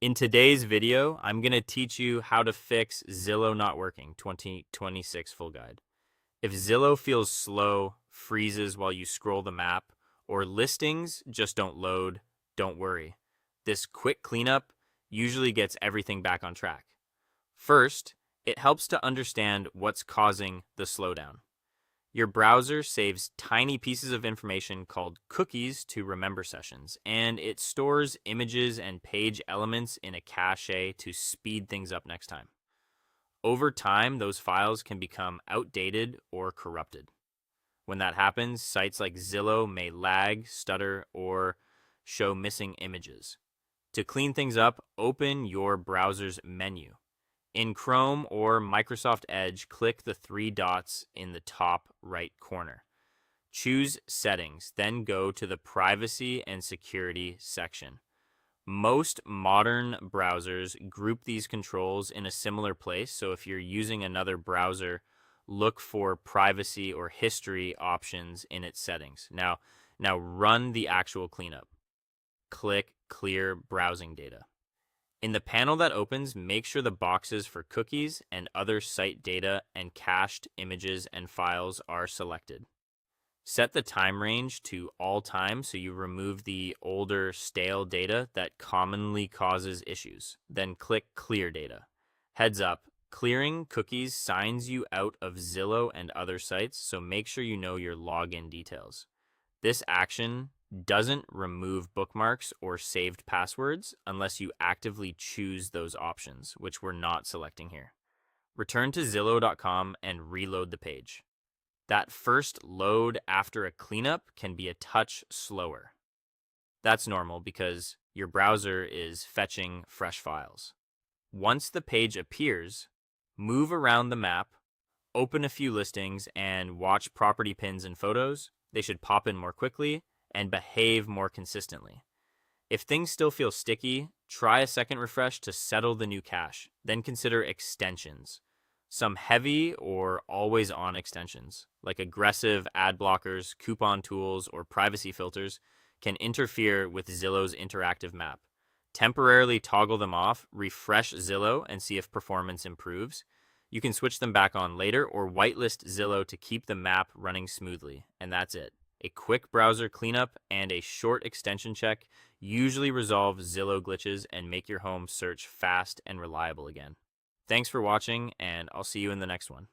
In today's video, I'm going to teach you how to fix Zillow not working 2026 full guide. If Zillow feels slow, freezes while you scroll the map, or listings just don't load, don't worry. This quick cleanup usually gets everything back on track. First, it helps to understand what's causing the slowdown. Your browser saves tiny pieces of information called cookies to remember sessions, and it stores images and page elements in a cache to speed things up next time. Over time, those files can become outdated or corrupted. When that happens, sites like Zillow may lag, stutter, or show missing images. To clean things up, open your browser's menu. In Chrome or Microsoft Edge, click the three dots in the top right corner. Choose Settings, then go to the Privacy and Security section. Most modern browsers group these controls in a similar place, so if you're using another browser, look for Privacy or History options in its settings. Now run the actual cleanup. Click Clear Browsing Data. In the panel that opens, make sure the boxes for cookies and other site data and cached images and files are selected. Set the time range to all time so you remove the older stale data that commonly causes issues. Then click Clear Data. Heads up, clearing cookies signs you out of Zillow and other sites, so make sure you know your login details. This action doesn't remove bookmarks or saved passwords unless you actively choose those options, which we're not selecting here. Return to Zillow.com and reload the page. That first load after a cleanup can be a touch slower. That's normal because your browser is fetching fresh files. Once the page appears, move around the map, open a few listings, and watch property pins and photos. They should pop in more quickly and behave more consistently. If things still feel sticky, try a second refresh to settle the new cache. Then consider extensions. Some heavy or always-on extensions, like aggressive ad blockers, coupon tools, or privacy filters, can interfere with Zillow's interactive map. Temporarily toggle them off, refresh Zillow, and see if performance improves. You can switch them back on later or whitelist Zillow to keep the map running smoothly, and that's it. A quick browser cleanup and a short extension check usually resolve Zillow glitches and make your home search fast and reliable again. Thanks for watching, and I'll see you in the next one.